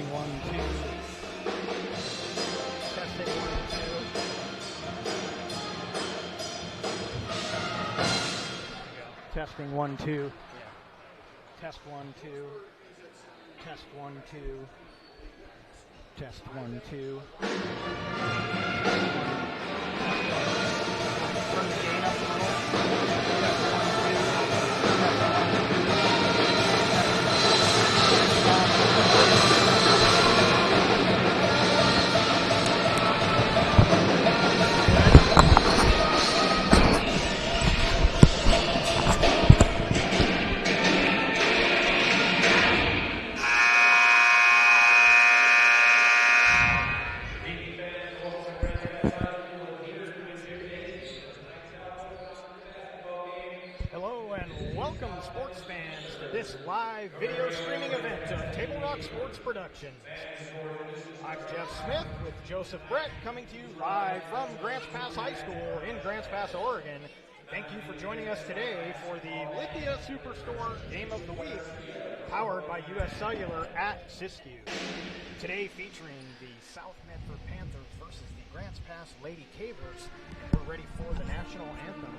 Testing 1, 2. Testing 1, 2. Testing 1, 2. Yeah. Test 1, 2. Test 1, 2. Test 1, 2. Turn the gain up a little. Test 1, 2. Test 1, 2. Sports fans to this live video streaming event of Table Rock Sports Productions. I'm Jeff Smith with Joseph Brett coming to you live from Grants Pass High School in Grants Pass, Oregon. Thank you for joining us today for the Lithia Superstore Game of the Week, powered by US Cellular at Siskiyou. Today featuring the South Medford Panthers versus the Grants Pass Lady Cavers. We're ready for the national anthem.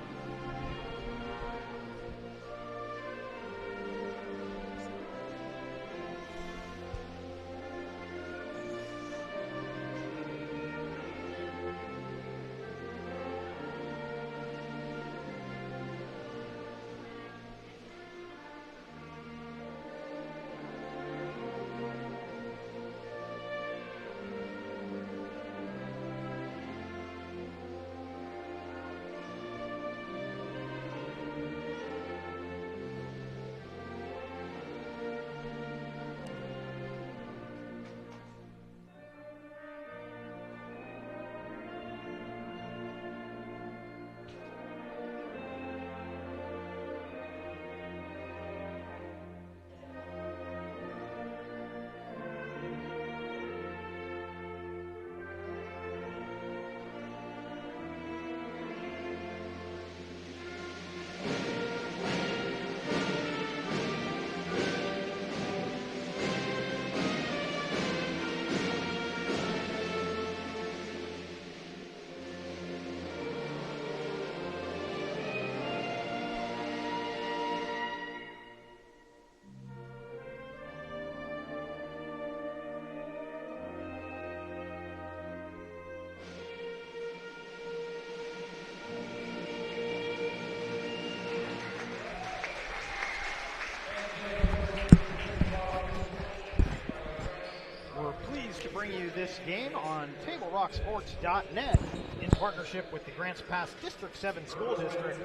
Bring you this game on TableRockSports.net in partnership with the Grants Pass District 7 School District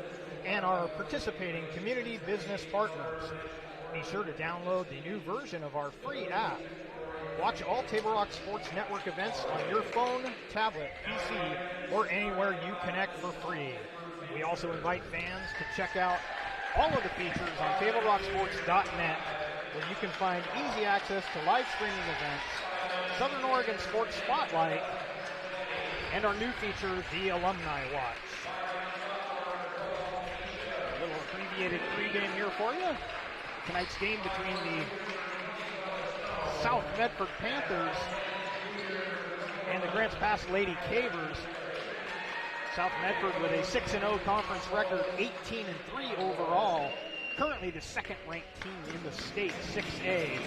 and our participating community business partners. Be sure to download the new version of our free app. Watch all Table Rock Sports Network events on your phone, tablet, PC, or anywhere you connect for free. We also invite fans to check out all of the features on TableRockSports.net, where you can find easy access to live streaming events, Southern Oregon Sports Spotlight, and our new feature, the Alumni Watch. A little abbreviated pregame here for you. Tonight's game between the South Medford Panthers and the Grants Pass Lady Cavers. South Medford with a 6-0 conference record, 18-3 overall. Currently the second-ranked team in the state, 6A.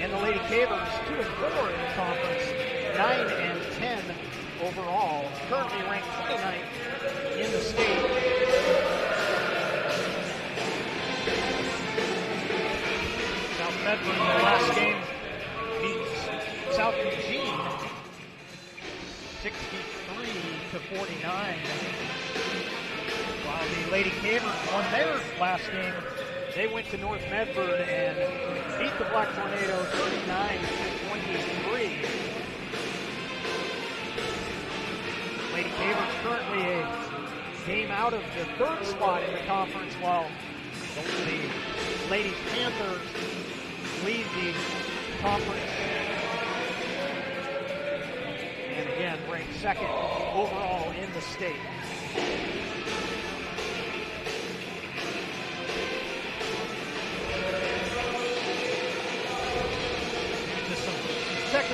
And the Lady Cavers, 2-4 in the conference, 9-10 overall. Currently ranked 29th in the state. South Medford in the last game beats South Eugene 63-49. While the Lady Cavers won their last game, they went to North Medford and beat the Black Tornadoes 39-23. Lady Cavers currently a game out of the third spot in the conference, while the Lady Panthers lead the conference. And again, ranked second overall in the state.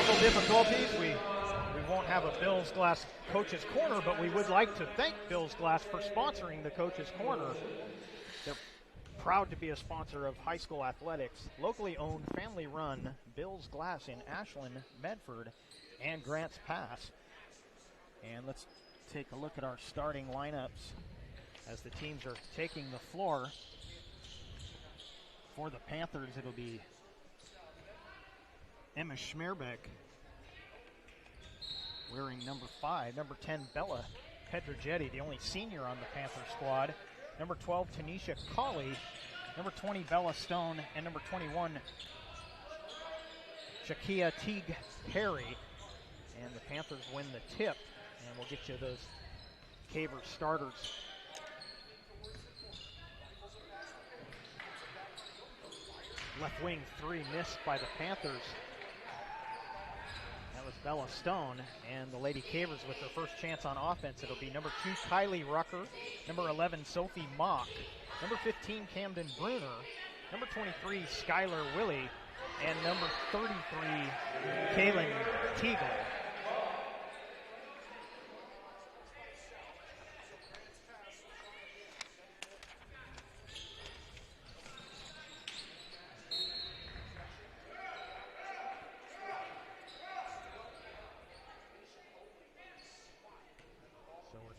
technical difficulties. We won't have a Bill's Glass Coach's Corner, but we would like to thank Bill's Glass for sponsoring the Coach's Corner. They're proud to be a sponsor of high school athletics. Locally owned, family-run Bill's Glass in Ashland, Medford, and Grants Pass. And let's take a look at our starting lineups as the teams are taking the floor. For the Panthers, it'll be Emma Schmerbeck wearing number 5. Number 10, Bella Pedrogetti, the only senior on the Panther squad. Number 12, Tanisha Colley. Number 20, Bella Stone. And number 21, Shakia Teague Perry. And the Panthers win the tip. And we'll get you those Caver starters. Left wing 3 missed by the Panthers. That was Bella Stone, and the Lady Cavers with their first chance on offense. It'll be number 2, Kylie Rucker, number 11, Sophie Mock, number 15, Camden Bruner, number 23, Skylar Willie, and number 33, Kaylin Teagle.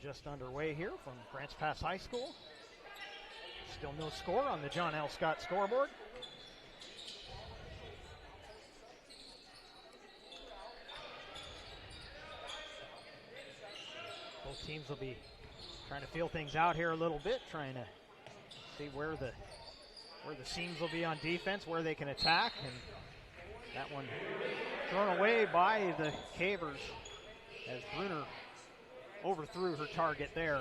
Just underway here from Grants Pass High School. Still no score on the John L. Scott scoreboard. Both teams will be trying to feel things out here a little bit, trying to see where the seams will be on defense, where they can attack, and that one thrown away by the Cavers as Bruner overthrew her target there.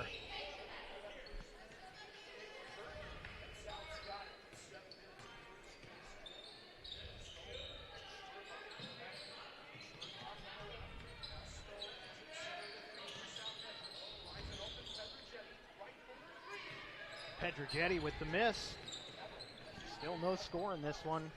Pedrogetti with the miss. Still no score in this one.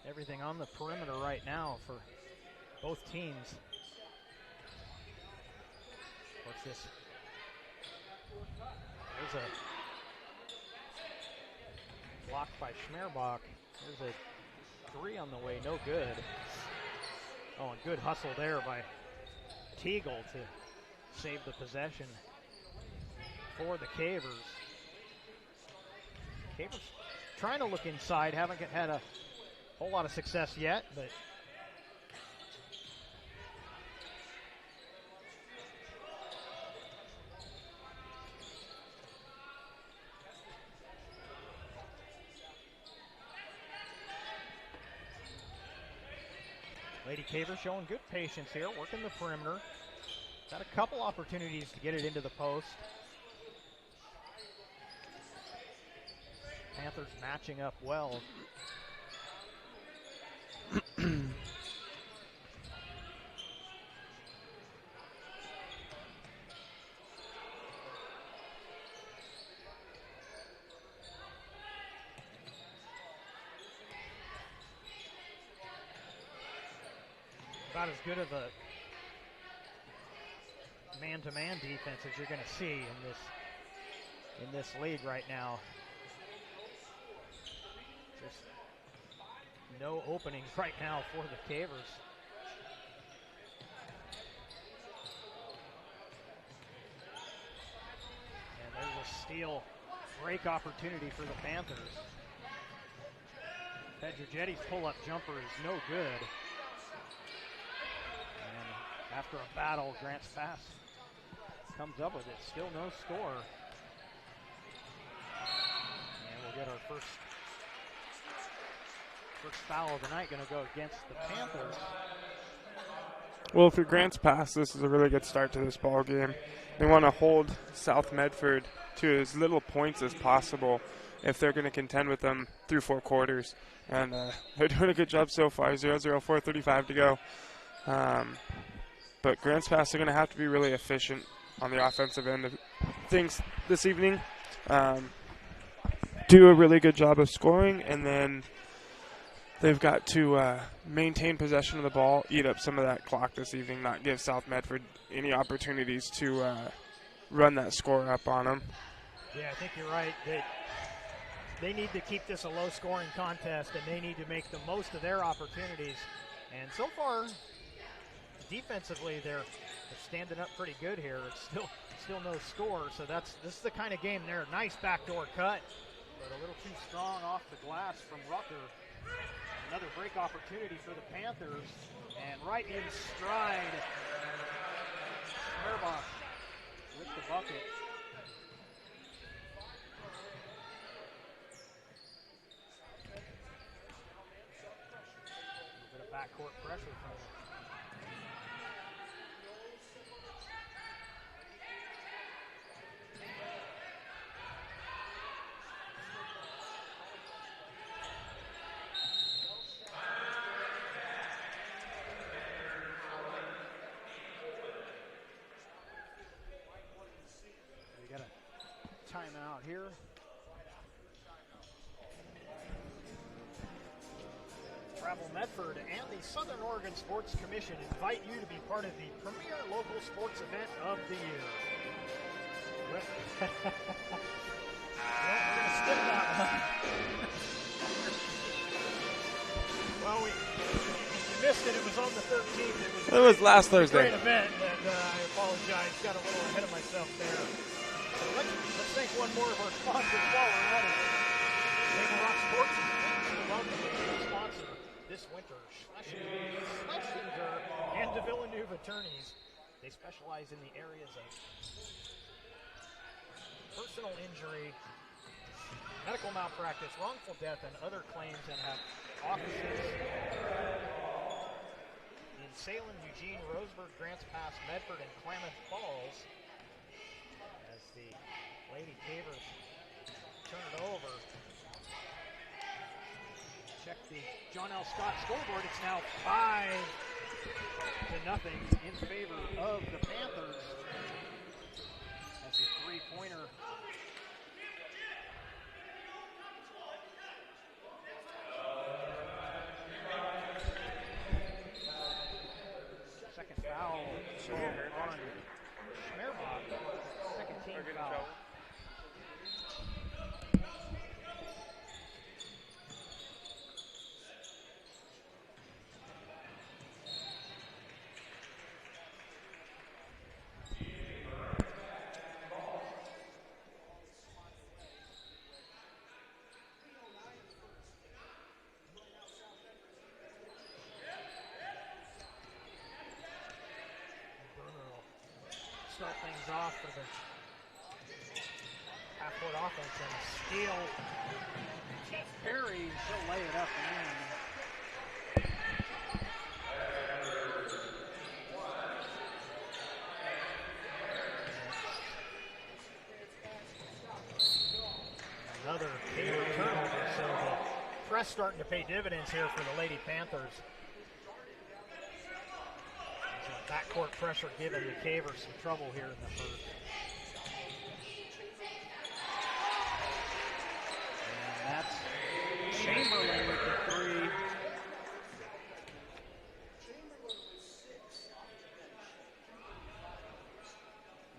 Everything on the perimeter right now for both teams. What's this? There's a block by Schmerbach. There's a 3 on the way, no good. Oh, and good hustle there by Teagle to save the possession for the Cavers. Cavers trying to look inside, haven't had a whole lot of success yet, but Lady Caver showing good patience here, working the perimeter. Got a couple opportunities to get it into the post. Panthers matching up well. About as good of a man-to-man defense as you're going to see in this league right now. Just no openings right now for the Cavers. And there's a steal break opportunity for the Panthers. Pedrogetti's pull-up jumper is no good. And after a battle, Grants Pass comes up with it. Still no score. And we'll get our first foul of the night, going to go against the Panthers. Well, for Grants Pass, this is a really good start to this ball game. They want to hold South Medford to as little points as possible if they're going to contend with them through 4 quarters. And they're doing a good job so far. 0-0, 4:35 to go. But Grants Pass are going to have to be really efficient on the offensive end things this evening. Do a really good job of scoring, and then they've got to maintain possession of the ball, eat up some of that clock this evening, not give South Medford any opportunities to run that score up on them. Yeah, I think you're right. They need to keep this a low-scoring contest, and they need to make the most of their opportunities. And so far, defensively, they're standing up pretty good here. It's still no score, so this is the kind of game there. Nice backdoor cut, but a little too strong off the glass from Rucker. Another break opportunity for the Panthers, and right in stride, Schmerbach with the bucket. A bit of backcourt pressure from him. Timeout here. Travel Medford and the Southern Oregon Sports Commission invite you to be part of the premier local sports event of the year. Well, we're going to skip that one. Well, you missed it. It was on the 13th. It was last Thursday. Great event, and I apologize. Got a little ahead of myself there. So let's thank one more of our sponsors while we're at it. Table Rock Sports is pleased to welcome a new sponsor this winter, Schlesinger and de Villeneuve Attorneys. They specialize in the areas of personal injury, medical malpractice, wrongful death, and other claims, and have offices in Salem, Eugene, Roseburg, Grants Pass, Medford, and Klamath Falls. As the Lady Cavers turn it over. Check the John L. Scott scoreboard. It's now 5-0 in favor of the Panthers. As a three-pointer. Second foul on Schmerbach. Second team foul. Start things off for the half-court offense, and a steal. Keith Perry, she'll lay it up and in. Another Caver turnover, so the press starting to pay dividends here for the Lady Panthers. Backcourt pressure giving the Cavers some trouble here in the first. And that's Chamberlain with the three.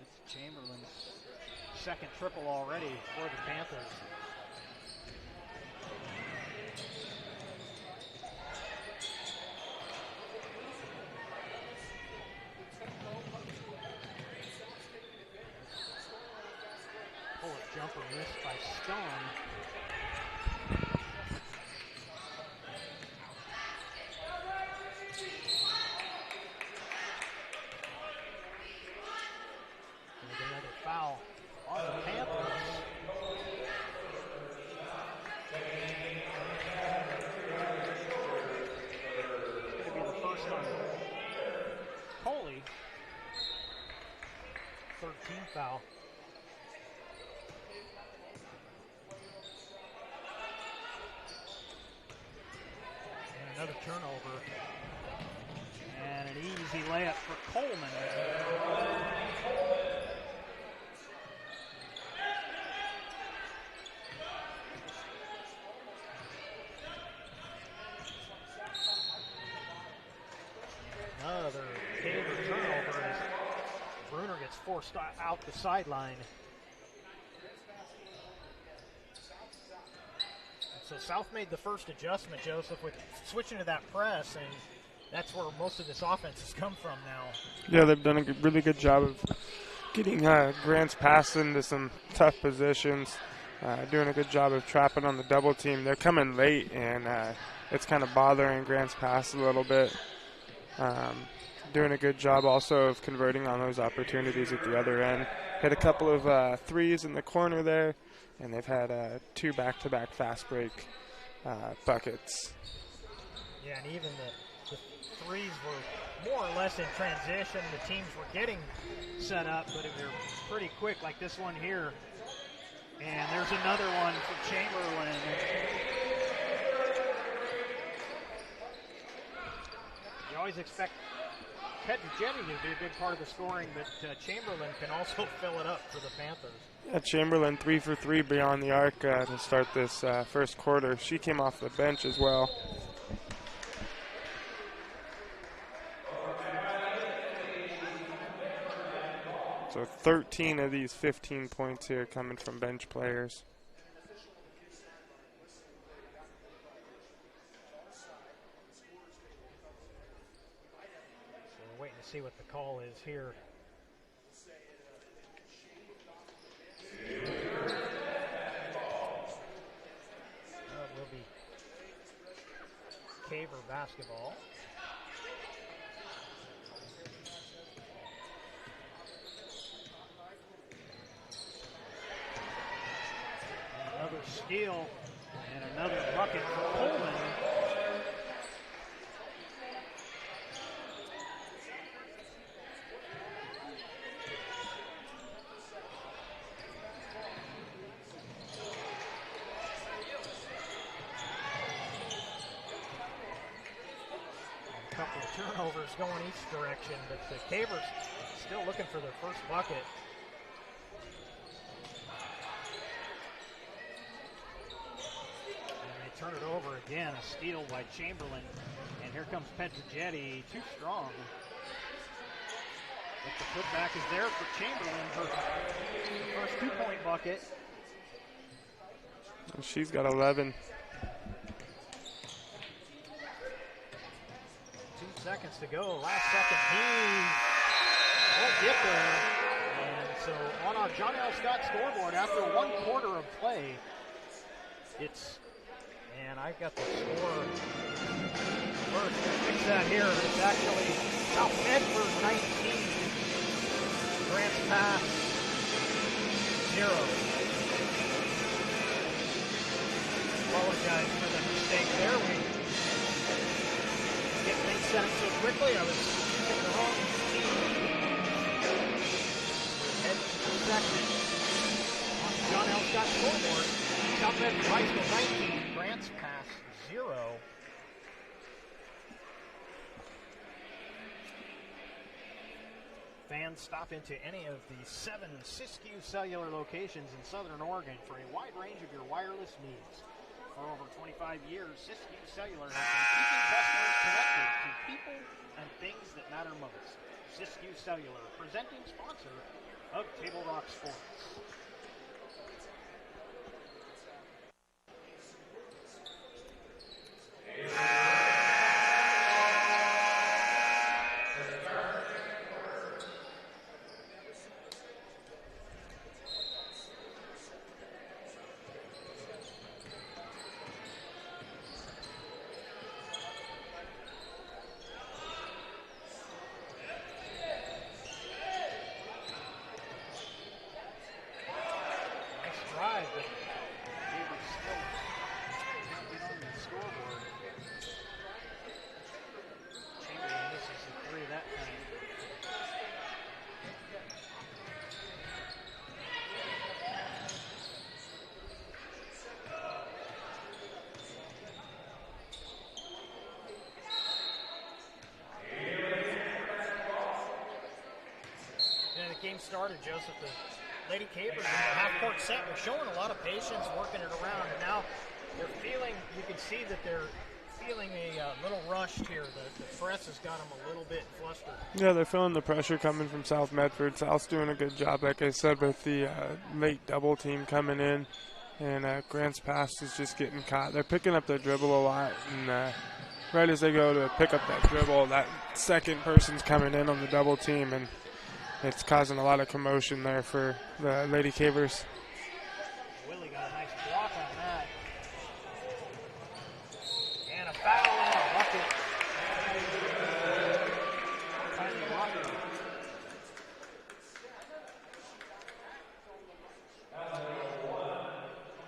It's Chamberlain's second triple already for the Panthers. Jumper missed by Stone. And another foul on the Panthers. It's going to be the first on Coley. Third team foul. Another turnover, and an easy layup for Coleman. forced out the sideline. So South made the first adjustment, Joseph, with switching to that press, and that's where most of this offense has come from now. Yeah, they've done a really good job of getting Grants Pass into some tough positions, doing a good job of trapping on the double team. They're coming late, and it's kind of bothering Grants Pass a little bit. Doing a good job also of converting on those opportunities at the other end. Hit a couple of threes in the corner there, and they've had 2 back-to-back fast break buckets. Yeah, and even the threes were more or less in transition. The teams were getting set up, but they were pretty quick, like this one here. And there's another one for Chamberlain. You always expect Pedrogetti to be a big part of the scoring, but Chamberlain can also fill it up for the Panthers. Yeah, Chamberlain 3 for 3 beyond the arc to start this first quarter. She came off the bench as well. So 13 of these 15 points here coming from bench players. So we're waiting to see what the call is here. It will be Caver basketball. Another steal and another bucket for Coleman. A couple of turnovers going each direction, but the Cavers still looking for their first bucket. Turn it over again, a steal by Chamberlain, and here comes Pedrogetti, too strong. But the putback is there for Chamberlain for the first 2-point bucket. And she's got 11. 2 seconds to go, last second, he won't get there. And so on our John L. Scott scoreboard, after 1 quarter of play, and I got the score first. Fix that here. It's actually South Medford 19, Grants Pass 0. Apologize for the mistake there. We get things set up so quickly. I was using the wrong team. Head to the second on the John L. Scott scoreboard. South Medford High School 19. Grants Pass 0. Fans stop into any of the 7 Siskiyou Cellular locations in Southern Oregon for a wide range of your wireless needs. For over 25 years, Siskiyou Cellular has been keeping customers connected to people and things that matter most. Siskiyou Cellular, presenting sponsor of Table Rock Sports. Game started, Joseph. The Lady Capers in the half-court set were showing a lot of patience, working it around, and now they're feeling, you can see that they're feeling feeling a little rushed here. The press has got them a little bit flustered. Yeah, they're feeling the pressure coming from South Medford. South's doing a good job, like I said, with the late double team coming in. And Grants Pass is just getting caught. They're picking up their dribble a lot. And right as they go to pick up that dribble, that second person's coming in on the double team. And it's causing a lot of commotion there for the Lady Cavers. Willie got a nice block on that. And a foul and a bucket. Kylie Walker.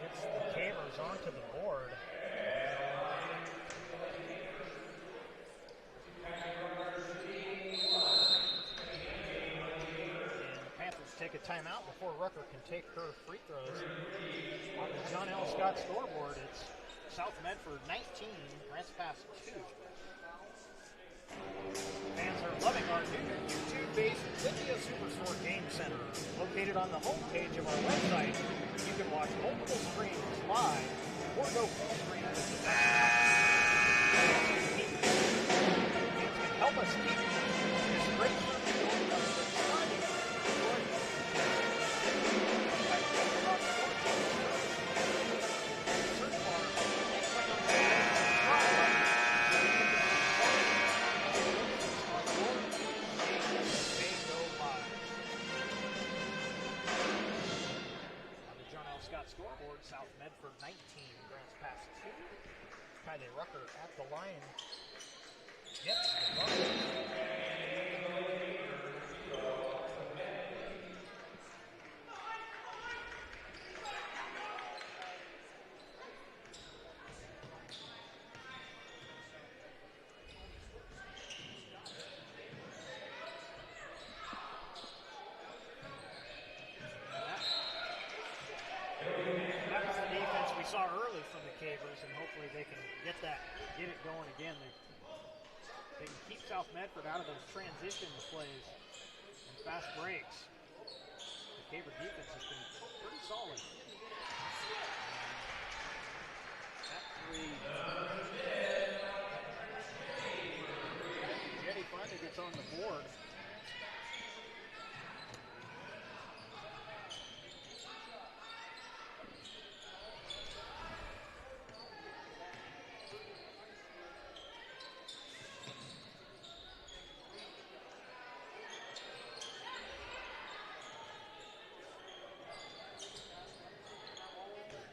Gets the Cavers onto the board. Take a timeout before Rucker can take her free throws. On the John L. Scott scoreboard, it's South Medford 19, Grants Pass 2. Fans are loving our new YouTube-based Video Superstore Game Center. Located on the homepage of our website, you can watch multiple streams live or go full screen with the Fans can help us keep this great service going by subscribing. Scoreboard, South Medford 19, Grants Pass 2. Kylie Rucker at the line. Gets the bucket. Saw early from the Cavers, and hopefully they can get it going again. They can keep South Medford out of those transition plays and fast breaks. The Caver defense has been pretty solid. That three. Jetty finally gets on the board.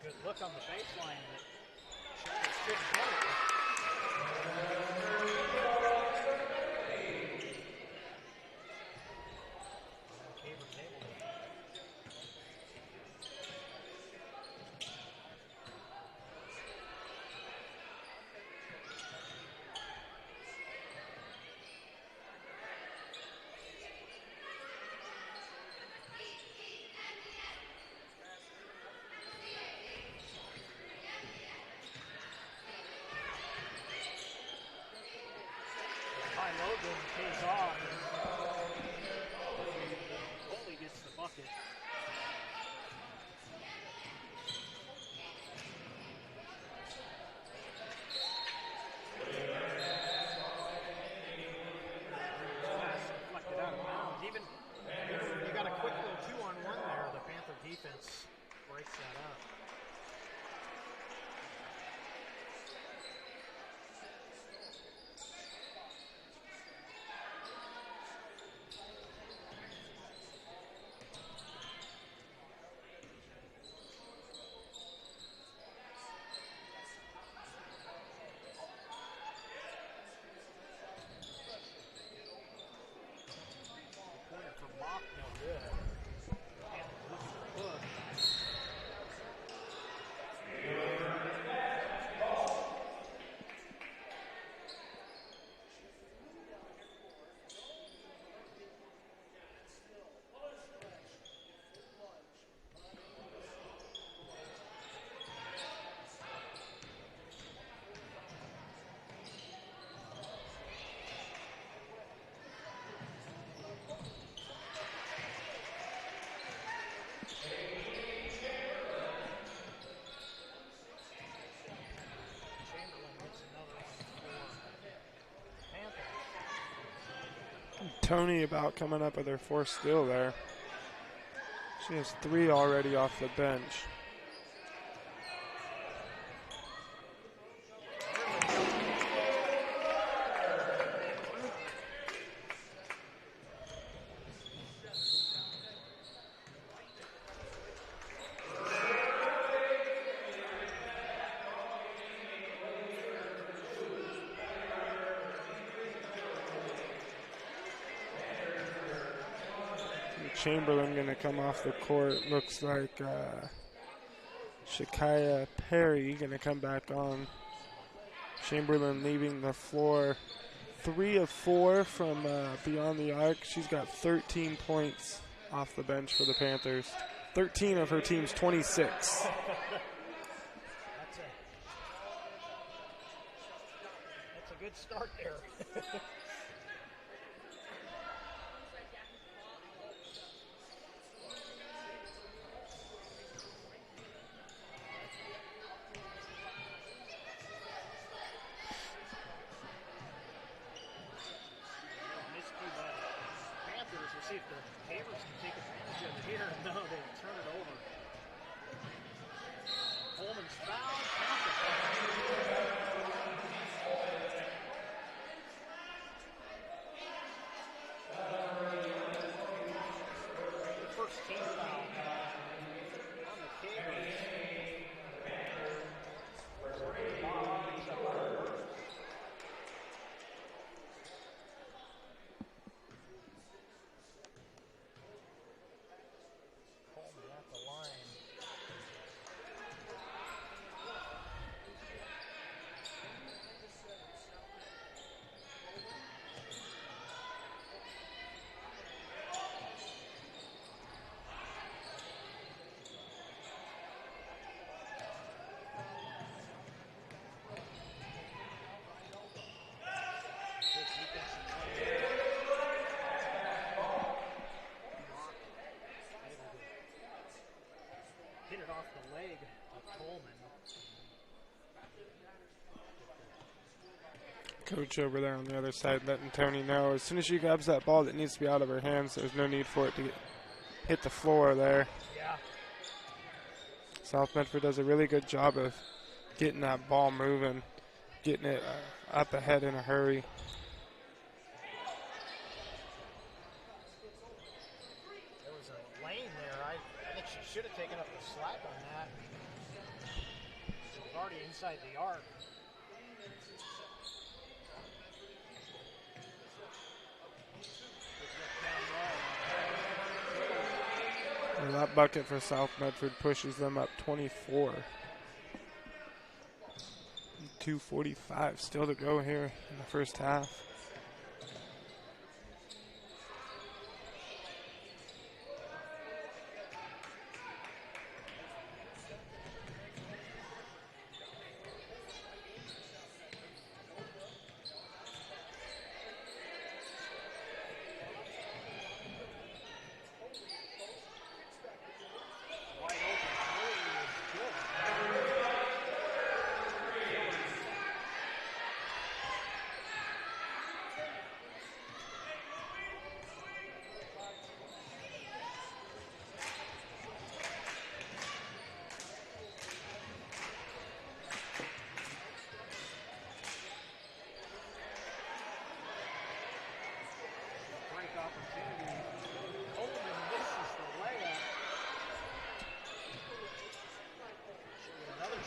Good look on the baseline that Shoulders couldn't get it. Caver table. Tony about coming up with her fourth steal there. She has 3 already off the bench. Chamberlain going to come off the court. Looks like Shakaya Perry going to come back on. Chamberlain leaving the floor. 3 of 4 from beyond the arc. She's got 13 points off the bench for the Panthers. 13 of her team's 26. That's a good start there. See if the Havers can take advantage of it here. No, they turn it over. Coleman's foul. The first team foul on the Havers. Hit it off the leg of Coleman. Coach over there on the other side letting Tony know as soon as she grabs that ball that needs to be out of her hands, there's no need for it to hit the floor there. Yeah. South Medford does a really good job of getting that ball moving, getting it up ahead in a hurry. There was a lane there. I think she should have taken up the slack on that. She was already inside the arc. And that bucket for South Medford pushes them up 24. 2:45 still to go here in the first half.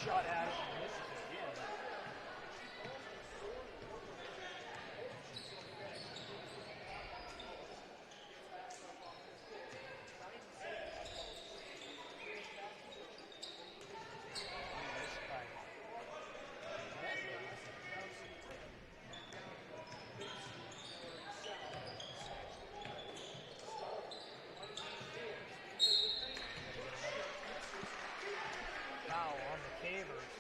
Shot at it and misses again. Foul on the Cavers.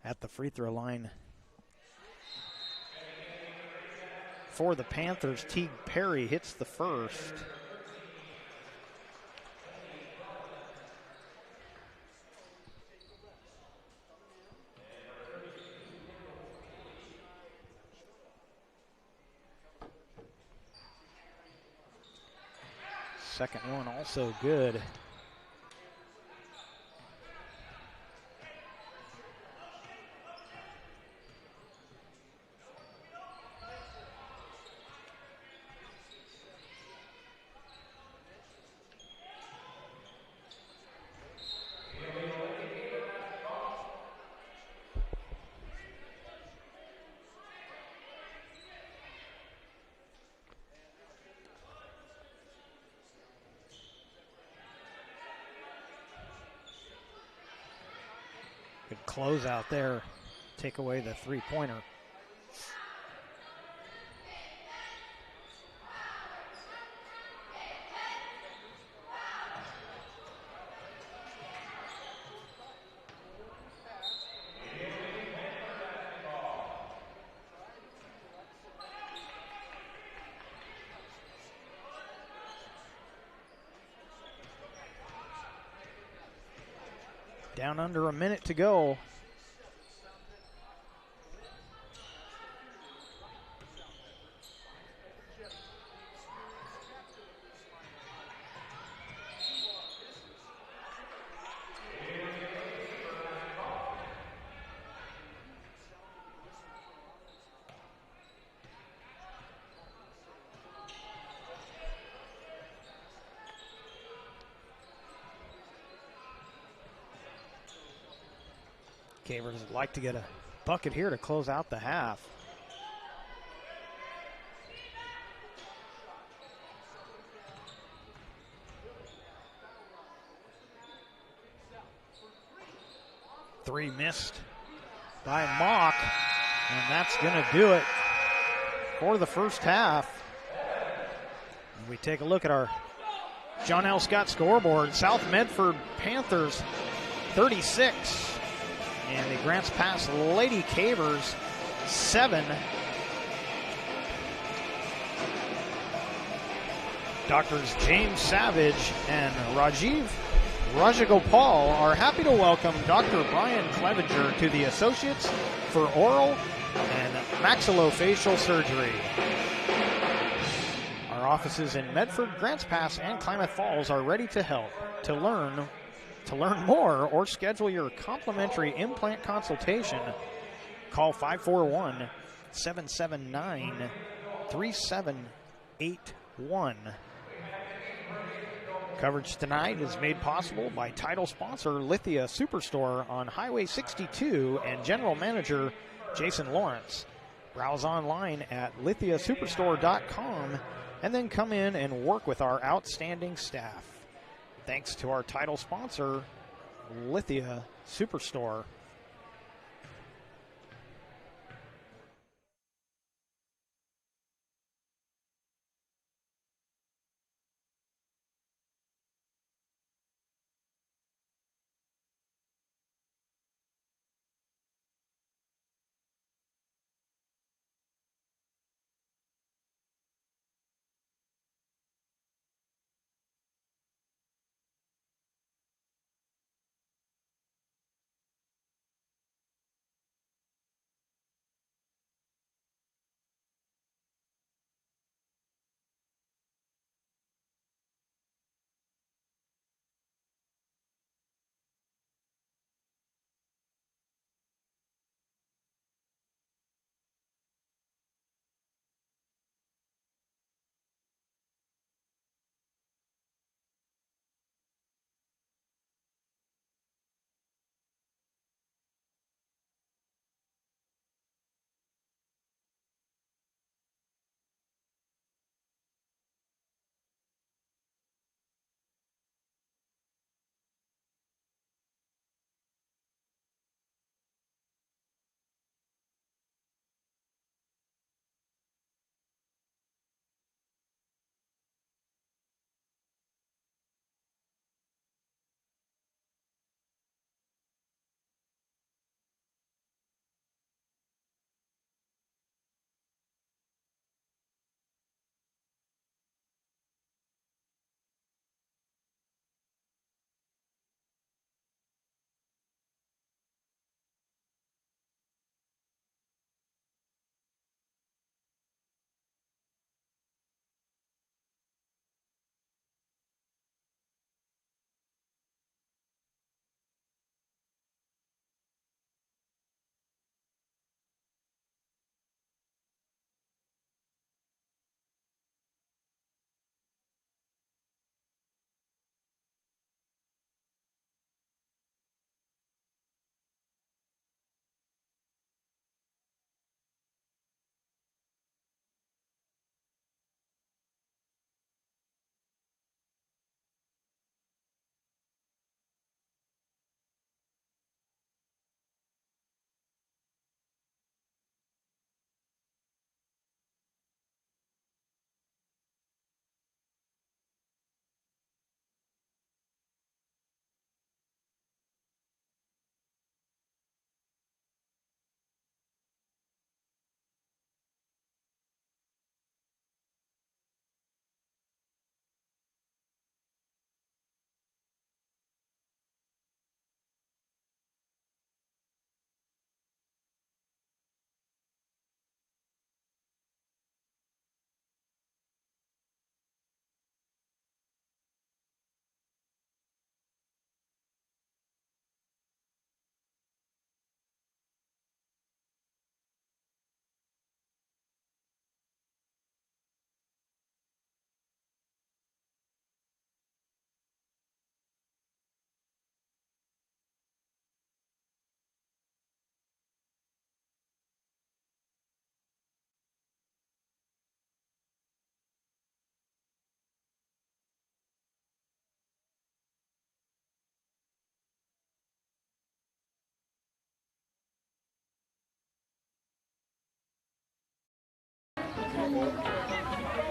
at the free throw line. For the Panthers, Teague Perry hits the first. Second one also good. Good close out there. Take away the three-pointer. Down under a minute to go. Cavers would like to get a bucket here to close out the half. Three missed by Mock, and that's going to do it for the first half. And we take a look at our John L. Scott scoreboard. South Medford Panthers 36. And the Grants Pass Lady Cavers 7. Doctors James Savage and Rajiv Rajagopal are happy to welcome Dr. Brian Clevenger to the Associates for Oral and Maxillofacial Surgery. Our offices in Medford, Grants Pass, and Klamath Falls are ready to help. To learn more or schedule your complimentary implant consultation, call 541-779-3781. Coverage tonight is made possible by title sponsor Lithia Superstore on Highway 62 and general manager Jason Lawrence. Browse online at lithiasuperstore.com and then come in and work with our outstanding staff. Thanks to our title sponsor, Lithia Superstore.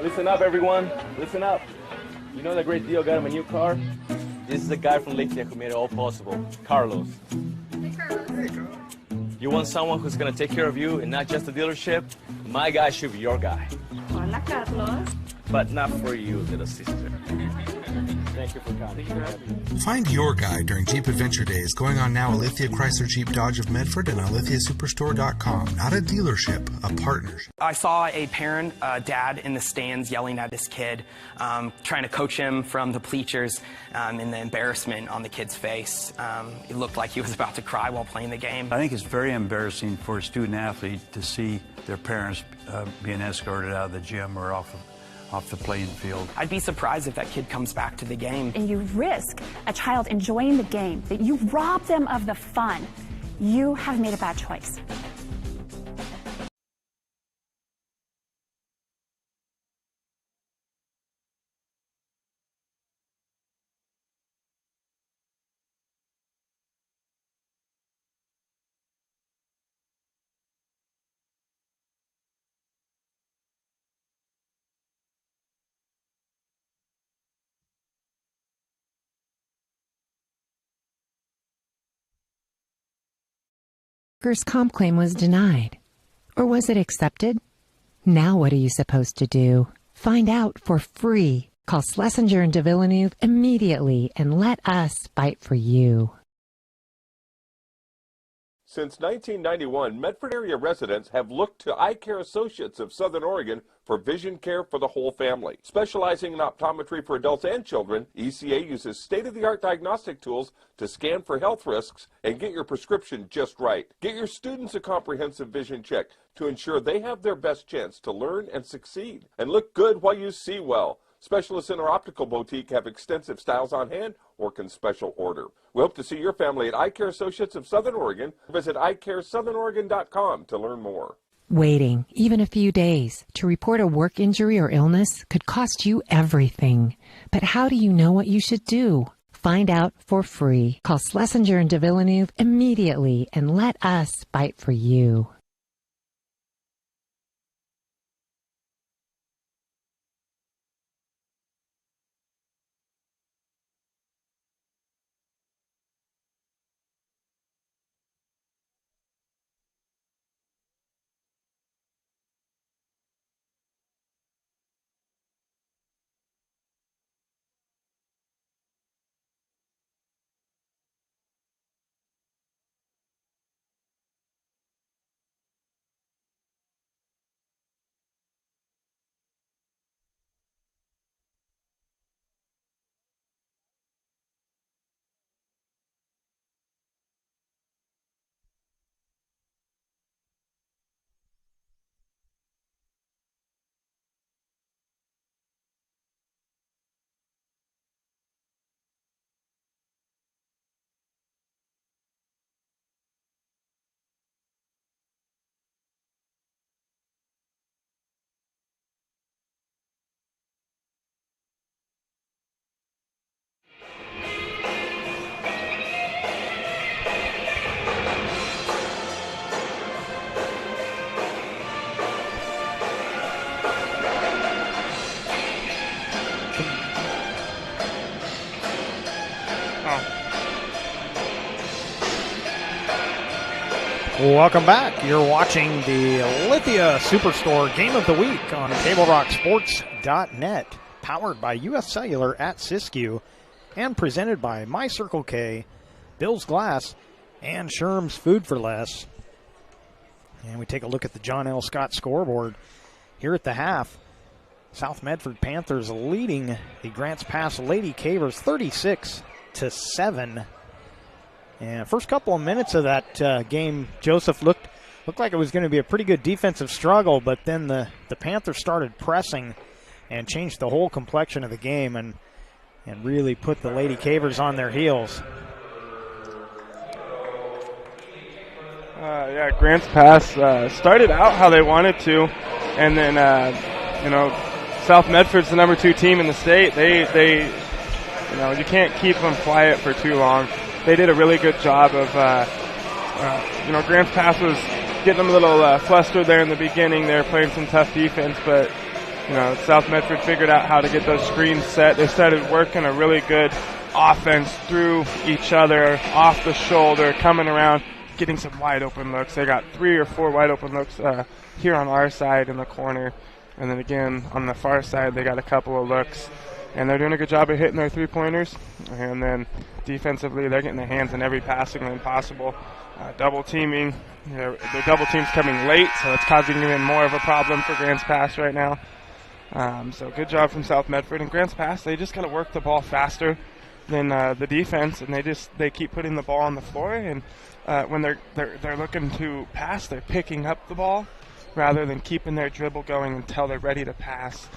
Listen up, everyone. Listen up. You know that great deal got him a new car? This is the guy from Lake who made it all possible, Carlos. Hey, Carlos. Hey, Carlos. You want someone who's going to take care of you and not just the dealership? My guy should be your guy. Hola, Carlos. But not for you, little sister. Thank you for coming. Find your guy during Jeep Adventure Days going on now at Lithia Chrysler Jeep Dodge of Medford and on lithiasuperstore.com. Not a dealership, a partnership. I saw a parent, dad in the stands yelling at his kid, trying to coach him from the bleachers, and the embarrassment on the kid's face. It looked like he was about to cry while playing the game. I think it's very embarrassing for a student athlete to see their parents being escorted out of the gym or off the playing field. I'd be surprised if that kid comes back to the game. And you risk a child enjoying the game, that you rob them of the fun. You have made a bad choice. Workers' comp claim was denied. Or was it accepted? Now what are you supposed to do? Find out for free. Call Schlesinger and de Villeneuve immediately and let us fight for you. Since 1991, Medford area residents have looked to Eye Care Associates of Southern Oregon for vision care for the whole family. Specializing in optometry for adults and children, ECA uses state-of-the-art diagnostic tools to scan for health risks and get your prescription just right. Get your students a comprehensive vision check to ensure they have their best chance to learn and succeed. And look good while you see well. Specialists in our optical boutique have extensive styles on hand or can special order. We hope to see your family at Eye Care Associates of Southern Oregon. Visit eyecaresouthern.oregon.com to learn more. Waiting, even a few days, to report a work injury or illness could cost you everything. But how do you know what you should do? Find out for free. Call Schlesinger and de Villeneuve immediately and let us fight for you. Welcome back. You're watching the Lithia Superstore Game of the Week on TableRockSports.net, powered by U.S. Cellular at Siskiyou, and presented by My Circle K, Bill's Glass, and Sherm's Food for Less. And we take a look at the John L. Scott scoreboard here at the half. South Medford Panthers leading the Grants Pass Lady Cavers 36-7. And first couple of minutes of that game, Joseph looked like it was going to be a pretty good defensive struggle, but then the Panthers started pressing and changed the whole complexion of the game and really put the Lady Cavers on their heels. Grants Pass started out how they wanted to, and then South Medford's the number 2 team in the state. They you can't keep them quiet for too long. They did a really good job of, Grants Pass was getting them a little flustered there in the beginning. They were playing some tough defense, but South Medford figured out how to get those screens set. They started working a really good offense through each other, off the shoulder, coming around, getting some wide open looks. They got 3 or 4 wide open looks here on our side in the corner. And then again, on the far side, they got a couple of looks. And they're doing a good job of hitting their three-pointers. And then defensively, they're getting their hands in every passing lane possible. Double teaming. The double team's coming late, so it's causing even more of a problem for Grants Pass right now. So good job from South Medford. And Grants Pass, they just got to work the ball faster than the defense, and they keep putting the ball on the floor. And when they're looking to pass, they're picking up the ball rather than keeping their dribble going until they're ready to pass.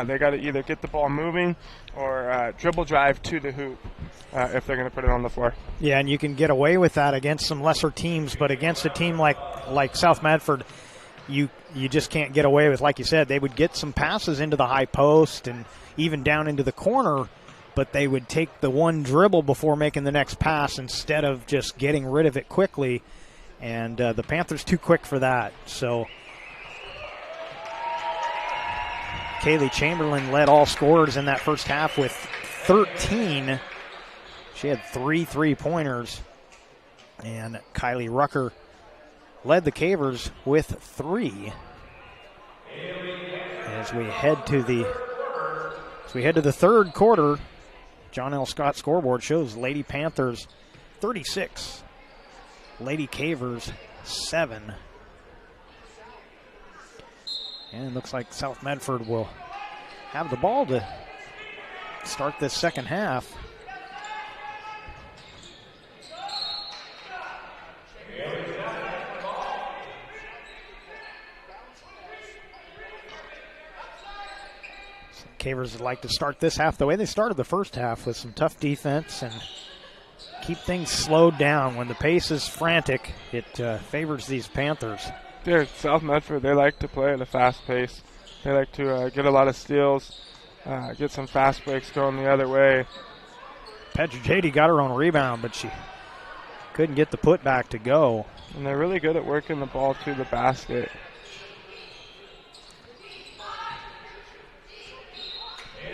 They got to either get the ball moving or dribble drive to the hoop if they're going to put it on the floor. Yeah, and you can get away with that against some lesser teams, but against a team like South Medford, you just can't get away with, like you said, they would get some passes into the high post and even down into the corner, but they would take the one dribble before making the next pass instead of just getting rid of it quickly. And the Panthers too quick for that. So Kaylee Chamberlain led all scorers in that first half with 13. She had 3 3-pointers. And Kylie Rucker led the Cavers with 3. As we head to the third quarter, John L. Scott scoreboard shows Lady Panthers 36, Lady Cavers 7. And it looks like South Medford will have the ball to start this second half. Cavers would like to start this half the way they started the first half, with some tough defense and keep things slowed down. When the pace is frantic, it favors these Panthers. Yeah, South Medford, they like to play at a fast pace. They like to get a lot of steals, get some fast breaks going the other way. Petra Jady got her own rebound, but she couldn't get the putback to go. And they're really good at working the ball to the basket.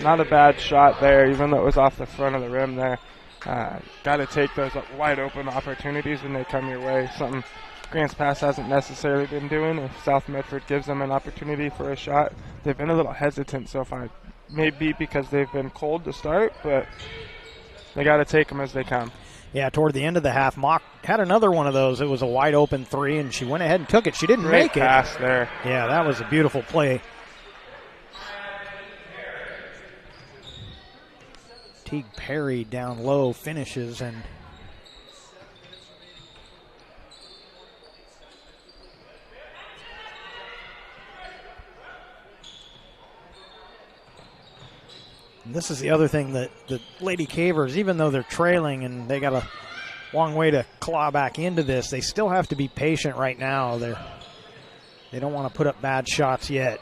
Not a bad shot there, even though it was off the front of the rim there. Got to take those wide open opportunities when they come your way. Something Grants Pass hasn't necessarily been doing. If South Medford gives them an opportunity for a shot, they've been a little hesitant so far. Maybe because they've been cold to start, but they got to take them as they come. Yeah, toward the end of the half, Mock had another one of those. It was a wide open 3, and she went ahead and took it. She didn't make it. Great pass there. Yeah, that was a beautiful play. Teague Perry down low finishes, and this is the other thing that the Lady Cavers, even though they're trailing and they got a long way to claw back into this, they still have to be patient right now. They don't want to put up bad shots yet.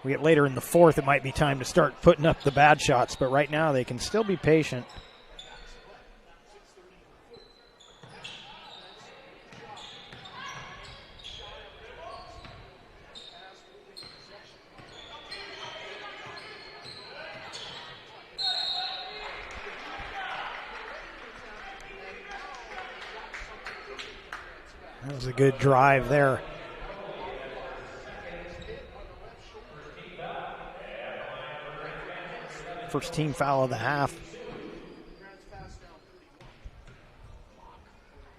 We get later in the fourth, it might be time to start putting up the bad shots, but right now they can still be patient. That was a good drive there. First team foul of the half.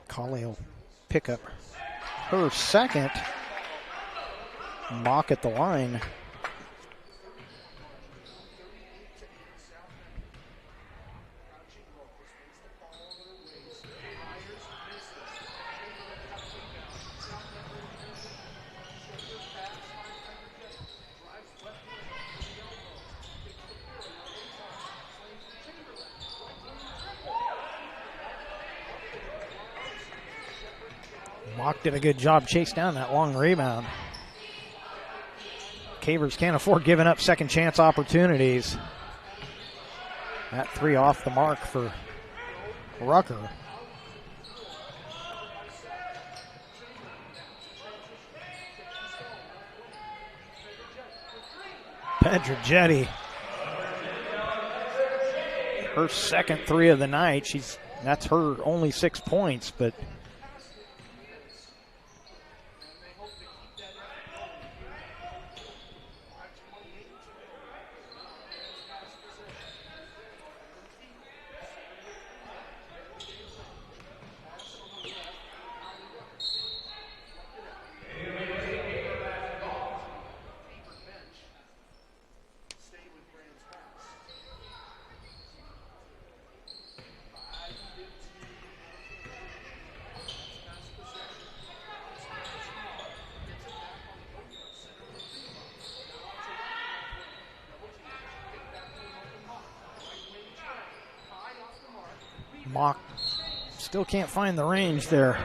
Colley will pick up her second. Mock at the line. Mock did a good job chase down that long rebound. Cavers can't afford giving up second chance opportunities. That 3 off the mark for Rucker. Pedragetti, her second three of the night. That's her only 6 points, but Mock still can't find the range there.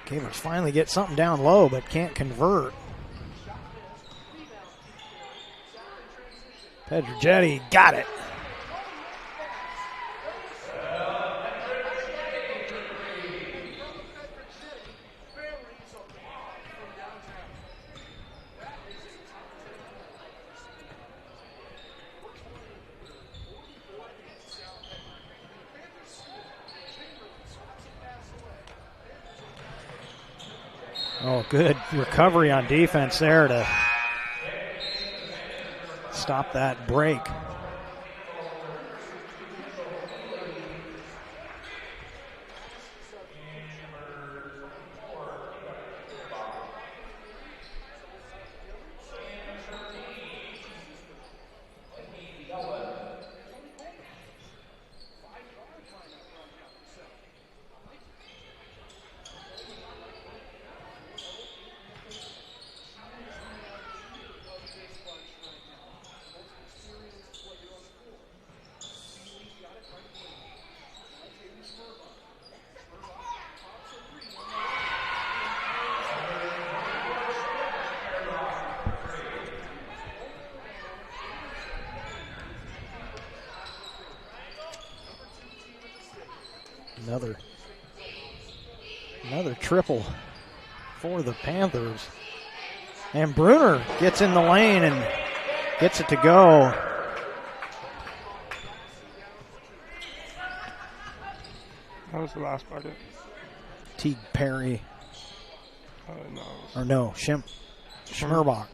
Cavers finally get something down low, but can't convert. Pedragetti got it. Oh, good recovery on defense there to stop that break. Another triple for the Panthers. And Bruner gets in the lane and gets it to go. That was the last bucket. Teague Perry. No. Or no, Schmerbach.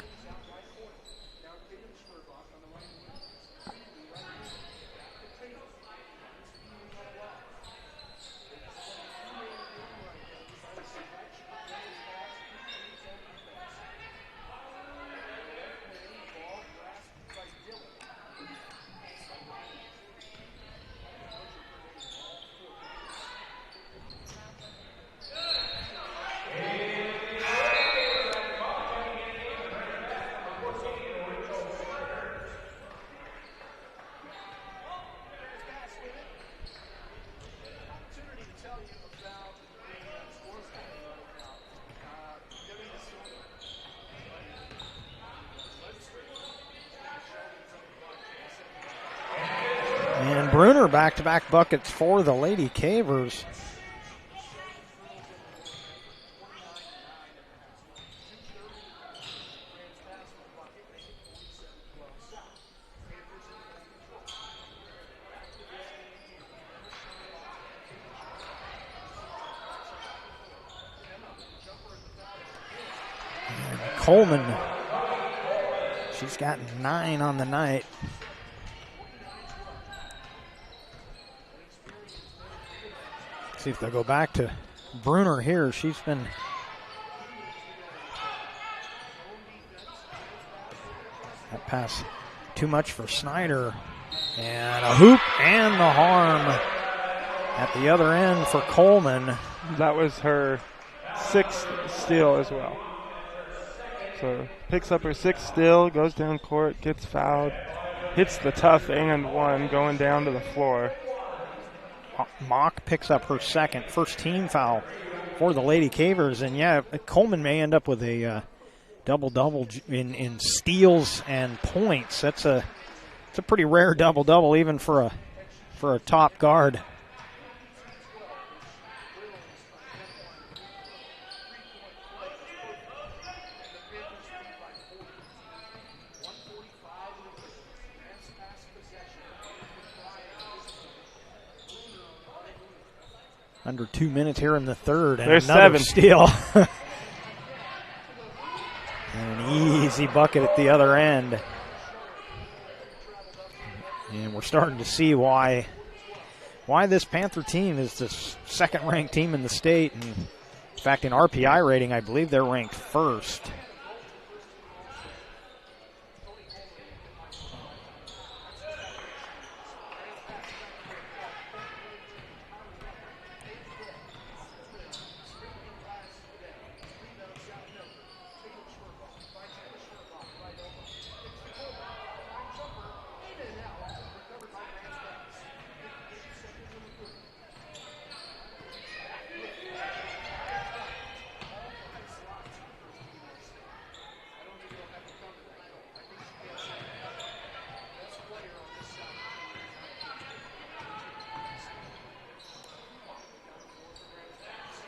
And Bruner back-to-back buckets for the Lady Cavers. And Coleman, she's got 9 on the night. See if they'll go back to Bruner here. She's been that pass too much for Snyder. And a hoop and the harm at the other end for Coleman. That was her 6th steal as well. So picks up her 6th steal, goes down court, gets fouled, hits the tough and one going down to the floor. Mock picks up her second, first team foul for the Lady Cavers. And, yeah, Coleman may end up with a double-double in steals and points. It's a pretty rare double-double even for a top guard. Under 2 minutes here in the third, and there's another 7 steal. And an easy bucket at the other end. And we're starting to see why this Panther team is the second-ranked team in the state. And in fact, in RPI rating, I believe they're ranked first.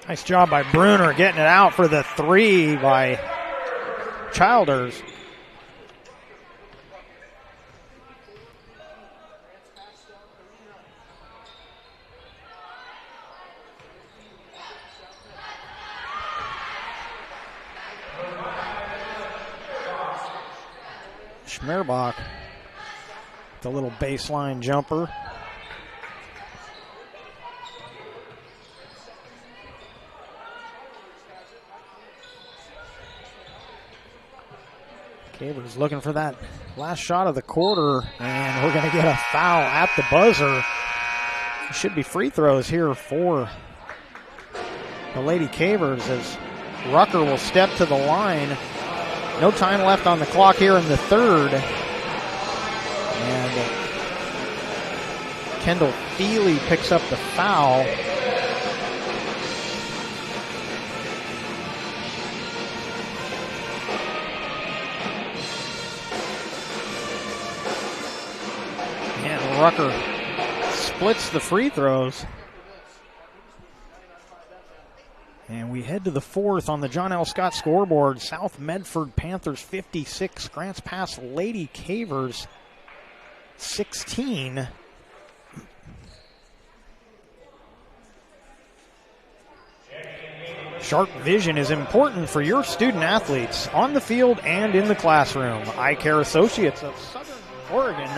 Nice job by Bruner getting it out for the three by Childers. Schmerbach, the little baseline jumper. Cavers looking for that last shot of the quarter, and we're going to get a foul at the buzzer. It should be free throws here for the Lady Cavers as Rucker will step to the line. No time left on the clock here in the third. And Kendall Feely picks up the foul. Rucker splits the free throws. And we head to the fourth on the John L. Scott scoreboard. South Medford Panthers 56, Grants Pass Lady Cavers 16. Sharp vision is important for your student athletes on the field and in the classroom. Eye Care Associates of Southern Oregon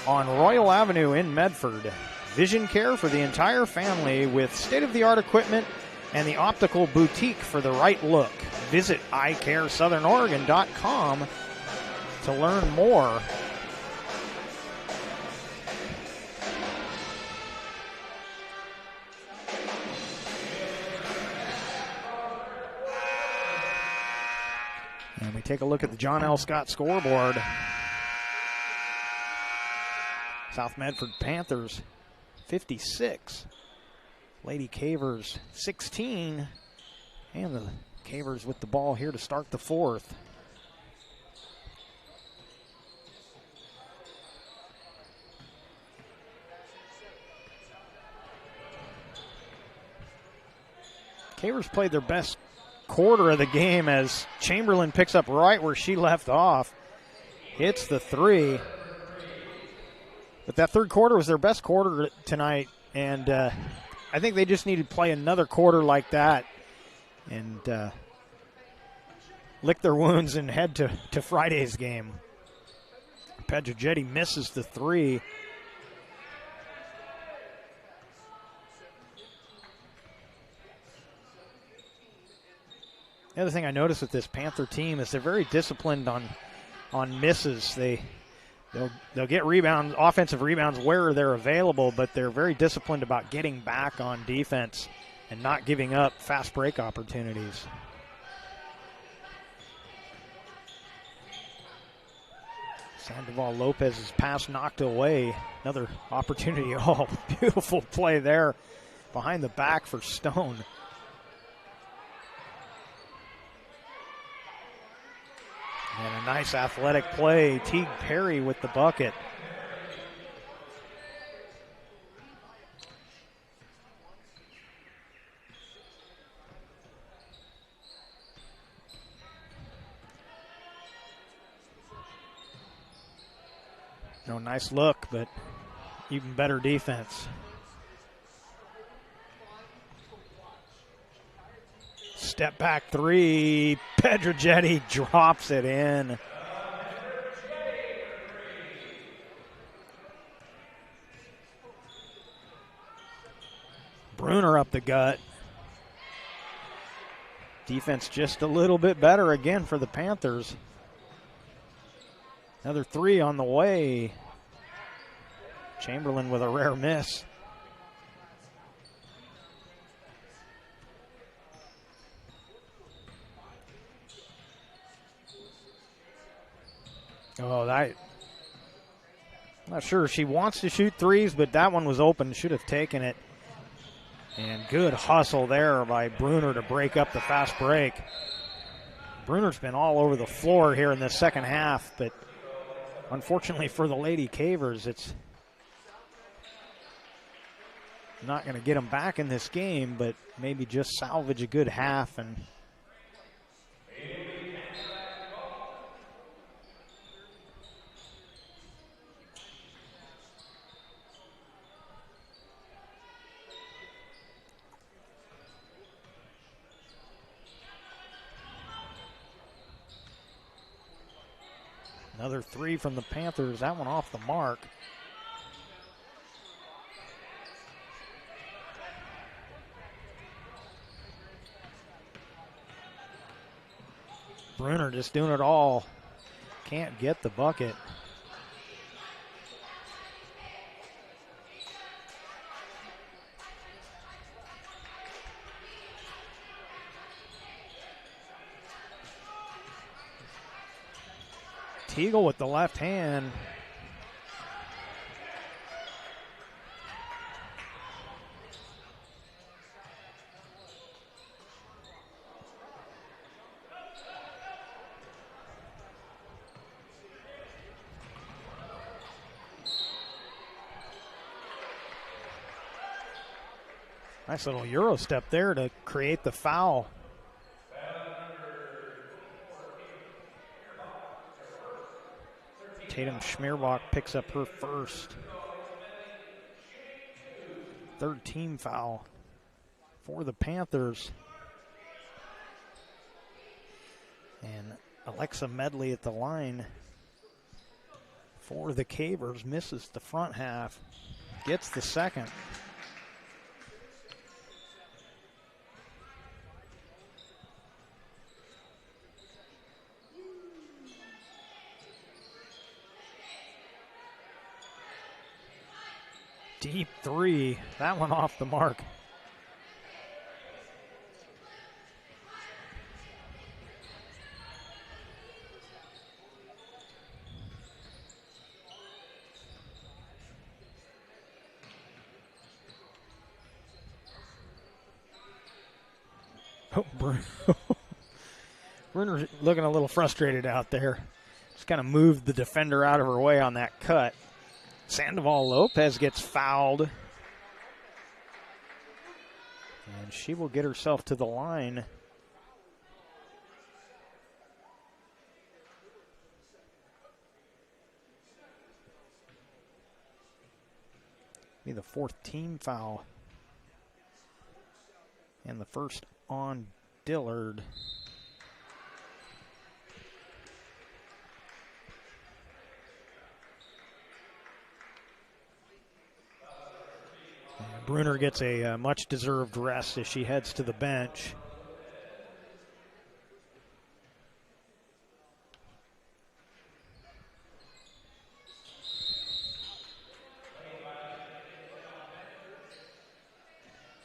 on Royal Avenue in Medford. Vision care for the entire family with state-of-the-art equipment and the optical boutique for the right look. Visit eyecaresouthern.oregon.com to learn more. And we take a look at the John L. Scott scoreboard. South Medford Panthers 56, Lady Cavers 16, and the Cavers with the ball here to start the fourth. Cavers played their best quarter of the game as Chamberlain picks up right where she left off, hits the three. But that third quarter was their best quarter tonight, and I think they just need to play another quarter like that and lick their wounds and head to Friday's game. Pedrogetti misses the three. The other thing I noticed with this Panther team is they're very disciplined on misses. They'll get rebounds, offensive rebounds where they're available, but they're very disciplined about getting back on defense and not giving up fast break opportunities. Sandoval Lopez's pass knocked away. Another opportunity. Oh, beautiful play there behind the back for Stone. And a nice athletic play. Teague Perry with the bucket. No, nice look, but even better defense. Step back three. Pedrogetti drops it in. Bruner up the gut. Defense just a little bit better again for the Panthers. Another three on the way. Chamberlain with a rare miss. Oh, I'm not sure she wants to shoot threes, but that one was open. Should have taken it. And good hustle there by Bruner to break up the fast break. Bruner's been all over the floor here in the second half, but unfortunately for the Lady Cavers, it's not going to get them back in this game, but maybe just salvage a good half. And another three from the Panthers. That one off the mark. Bruner just doing it all. Can't get the bucket. Teagle with the left hand. Nice little Euro step there to create the foul. Tatum Schmierbach picks up her first. Third team foul for the Panthers. And Alexa Medley at the line for the Cavers. Misses the front half. Gets the second. Deep three. That one off the mark. Oh, Bruner's looking a little frustrated out there. Just kind of moved the defender out of her way on that cut. Sandoval Lopez gets fouled. And she will get herself to the line. Be the fourth team foul. And the first on Dillard. Bruner gets a much-deserved rest as she heads to the bench.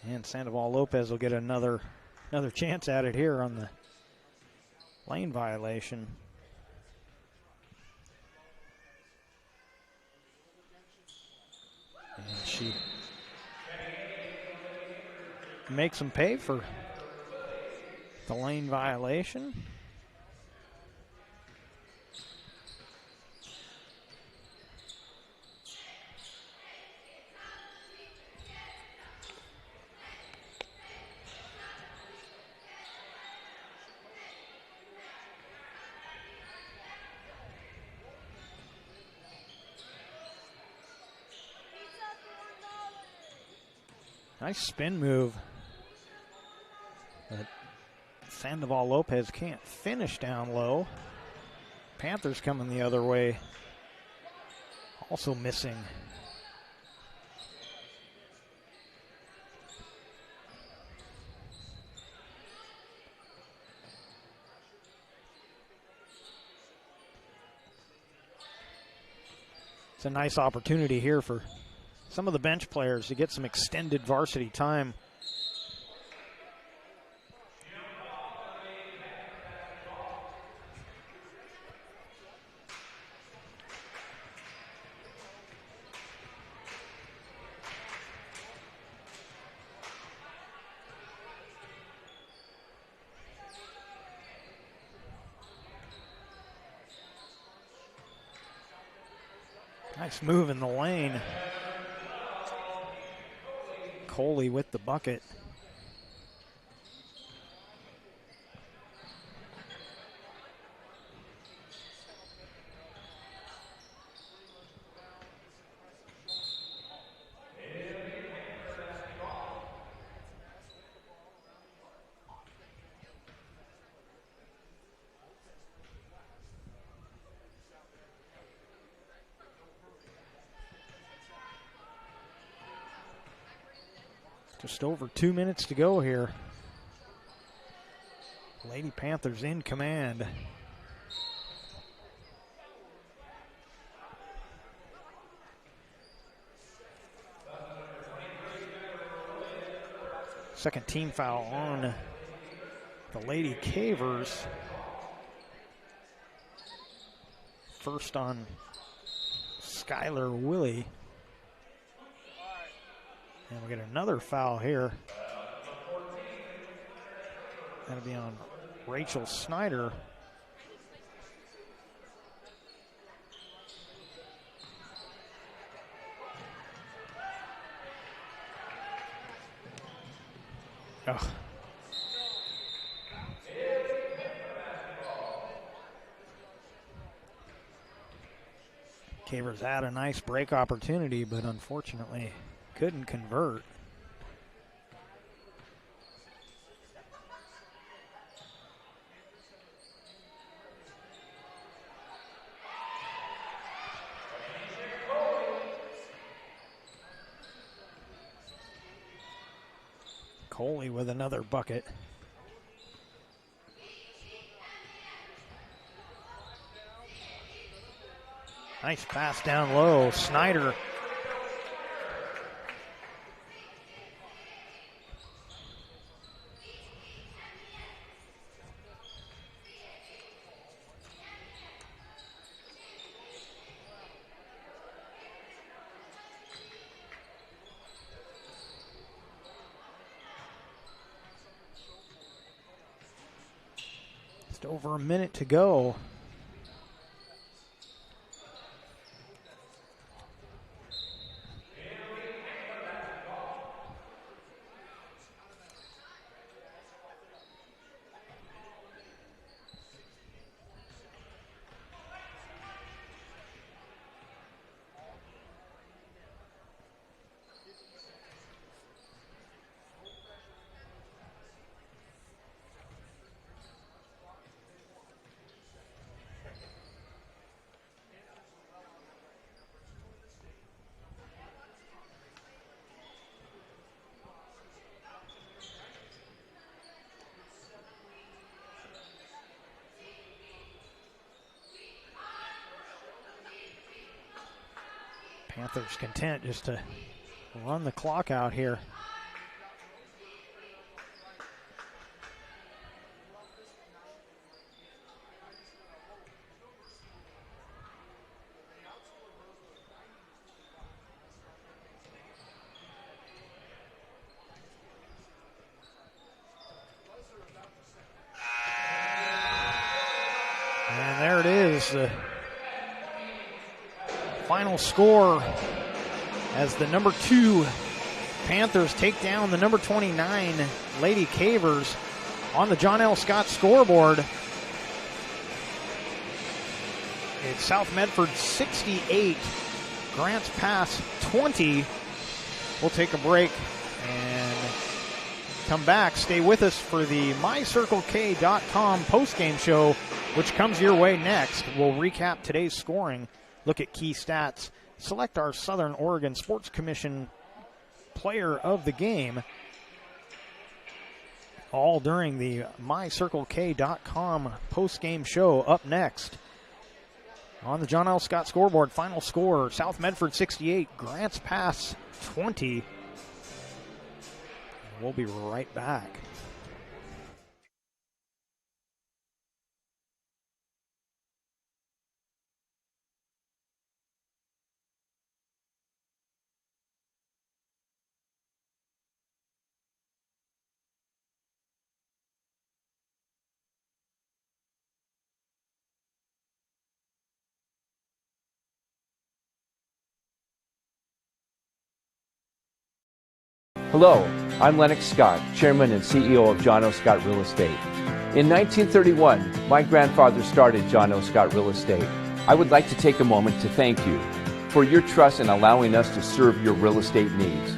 And Sandoval Lopez will get another chance at it here on the lane violation. she makes him pay for the lane violation. Nice spin move. But Sandoval Lopez can't finish down low. Panthers coming the other way. Also missing. It's a nice opportunity here for some of the bench players to get some extended varsity time. Nice move in the lane. Coley with the bucket. Just over 2 minutes to go here. Lady Panthers in command. Second team foul on the Lady Cavers. First on Skylar Willie. And we get another foul here. That'll be on Rachel Snyder. Oh. Cavers had a nice break opportunity, but unfortunately couldn't convert. Coley with another bucket. Nice pass down low. Snyder. Just over a minute to go. Panthers content just to run the clock out here. is the final score as the number 2 Panthers take down the number 29 Lady Cavers on the John L. Scott scoreboard. It's South Medford 68, Grants Pass 20. We'll take a break and come back. Stay with us for the MyCircleK.com postgame show, which comes your way next. We'll recap today's scoring, look at key stats, select our Southern Oregon Sports Commission player of the game, all during the MyCircleK.com postgame show. Up next on the John L. Scott scoreboard, final score, South Medford 68, Grants Pass 20. We'll be right back. Hello, I'm Lennox Scott, Chairman and CEO of John O. Scott Real Estate. In 1931, my grandfather started John O. Scott Real Estate. I would like to take a moment to thank you for your trust in allowing us to serve your real estate needs.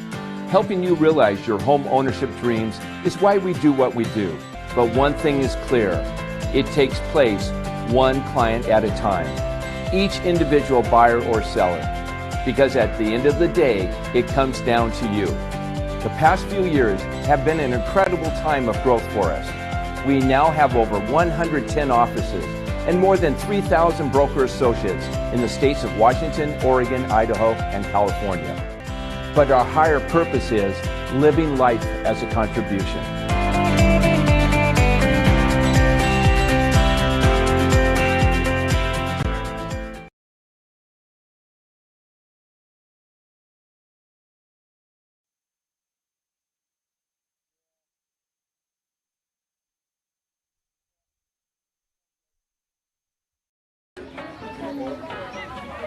Helping you realize your home ownership dreams is why we do what we do. But one thing is clear, it takes place one client at a time, each individual buyer or seller, because at the end of the day, it comes down to you. The past few years have been an incredible time of growth for us. We now have over 110 offices and more than 3,000 broker associates in the states of Washington, Oregon, Idaho, and California. But our higher purpose is living life as a contribution.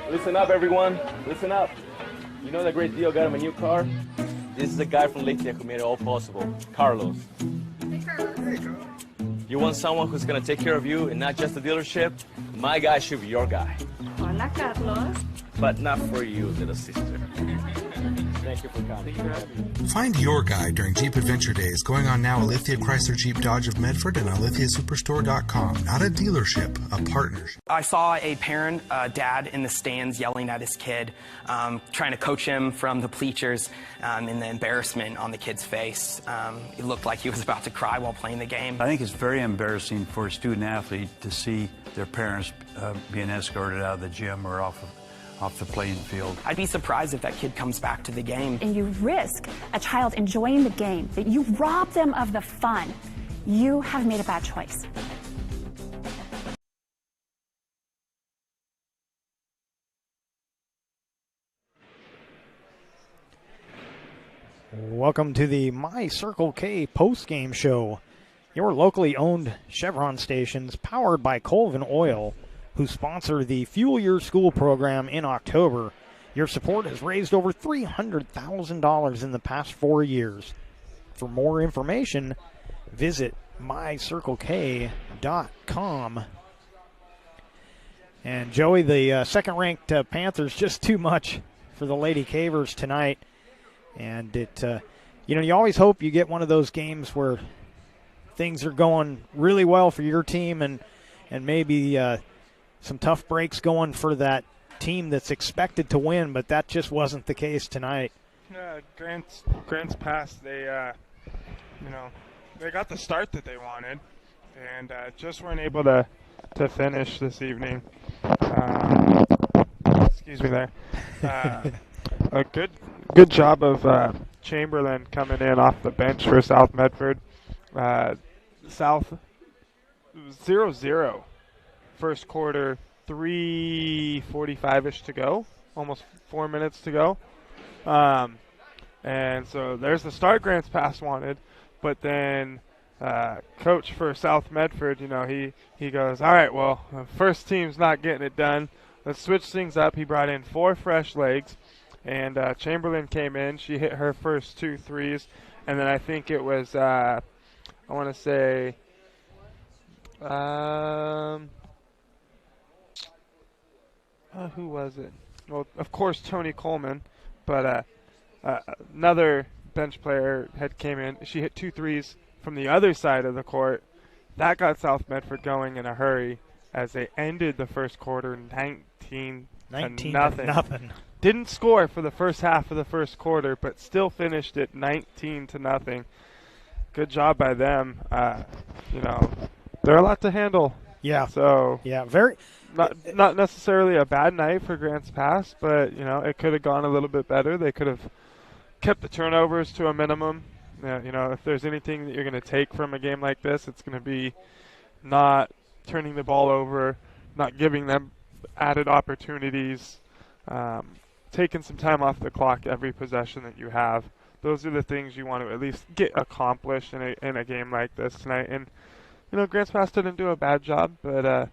Listen up, everyone. Listen up. You know that great deal got him a new car? This is a guy from Lake who made it all possible. Carlos. Hey, Carlos. You want someone who's going to take care of you and not just the dealership? My guy should be your guy. Hola, Carlos. But not for you, little sister. Thank you for coming. Find your guide during Jeep Adventure Days going on now at Lithia Chrysler Jeep Dodge of Medford and on lithiasuperstore.com. Not a dealership, a partnership. I saw a parent, dad in the stands yelling at his kid, trying to coach him from the bleachers, and the embarrassment on the kid's face. It looked like he was about to cry while playing the game. I think it's very embarrassing for a student athlete to see their parents being escorted out of the gym or off the playing field. I'd be surprised if that kid comes back to the game. And you risk a child enjoying the game, that you rob them of the fun. You have made a bad choice. Welcome to the My Circle K postgame show. Your locally owned Chevron stations powered by Colvin Oil, who sponsor the Fuel Your School program in October. Your support has raised over $300,000 in the past 4 years. For more information, visit mycirclek.com. And Joey, the second-ranked Panthers, just too much for the Lady Cavers tonight. And it, you always hope you get one of those games where things are going really well for your team and maybe some tough breaks going for that team that's expected to win, but that just wasn't the case tonight. Grants Pass, they got the start that they wanted, and just weren't able to finish this evening. Excuse me there. A good job of Chamberlain coming in off the bench for South Medford. South 0-0. First quarter, 3:45-ish to go, almost 4 minutes to go. And so there's the start Grants Pass wanted, but then coach for South Medford, he goes, all right, well, the first team's not getting it done. Let's switch things up. He brought in 4 fresh legs, and Chamberlain came in. She hit her first 2 threes, and then I think it was, I want to say, who was it? Well, of course, Tony Coleman, but another bench player had came in. She hit 2 threes from the other side of the court. That got South Medford going in a hurry as they ended the first quarter 19 to nothing. Didn't score for the first half of the first quarter, but still finished it 19 to nothing. Good job by them. They're a lot to handle. Yeah. So yeah, very. Not necessarily a bad night for Grants Pass, but it could have gone a little bit better. They could have kept the turnovers to a minimum. If there's anything that you're going to take from a game like this, it's going to be not turning the ball over, not giving them added opportunities, taking some time off the clock every possession that you have. Those are the things you want to at least get accomplished in a game like this tonight. And Grants Pass didn't do a bad job, but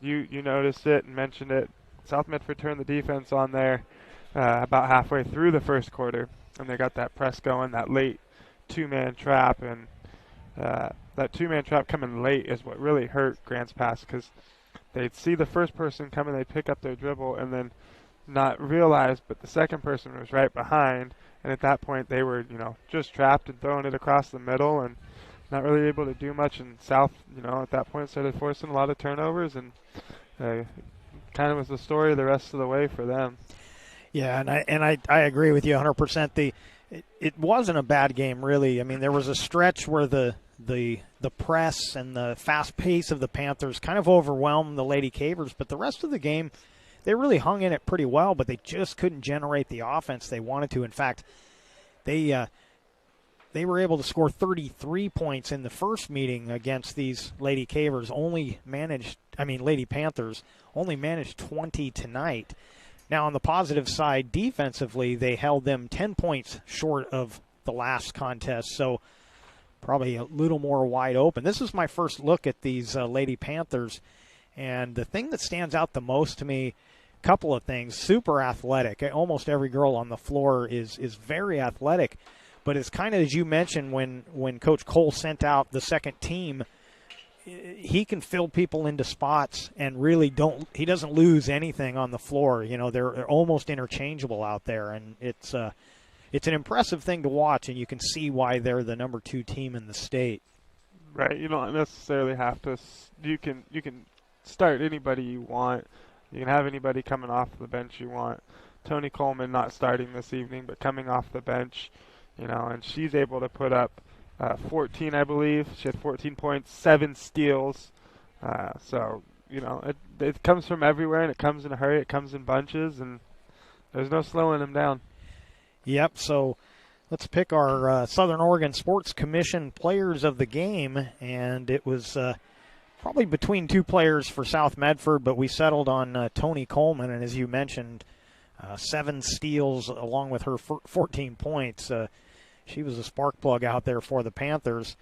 you noticed it and mentioned it. South Medford turned the defense on there about halfway through the first quarter, and they got that press going, that late 2-man trap, and that 2-man trap coming late is what really hurt Grants Pass, because they'd see the first person coming, they'd pick up their dribble, and then not realize, but the second person was right behind, and at that point they were, just trapped and throwing it across the middle, and not really able to do much. And South, at that point started forcing a lot of turnovers, and kind of was the story the rest of the way for them. Yeah, and I agree with you 100%. It wasn't a bad game, really. I mean, there was a stretch where the press and the fast pace of the Panthers kind of overwhelmed the Lady Cavers, but the rest of the game, they really hung in it pretty well, but they just couldn't generate the offense they wanted to. In fact, they were able to score 33 points in the first meeting against these Lady Cavers. Lady Panthers only managed 20 tonight. Now, on the positive side, defensively, they held them 10 points short of the last contest, so probably a little more wide open. This is my first look at these Lady Panthers, and the thing that stands out the most to me, a couple of things: super athletic. Almost every girl on the floor is very athletic, but it's kind of, as you mentioned, when Coach Cole sent out the second team, he can fill people into spots and really he doesn't lose anything on the floor. They're almost interchangeable out there, and it's an impressive thing to watch, and you can see why they're the number 2 team in the state. Right. You don't necessarily have to. You can start anybody you want. You can have anybody coming off the bench you want. Tony Coleman not starting this evening, but coming off the bench, and she's able to put up 14, I believe. She had 14 points, 7 steals. So, it comes from everywhere, and it comes in a hurry. It comes in bunches, and there's no slowing them down. Yep, so let's pick our Southern Oregon Sports Commission players of the game, and it was probably between 2 players for South Medford, but we settled on Tony Coleman, and as you mentioned, 7 steals along with her 14 points. She was a spark plug out there for the Panthers.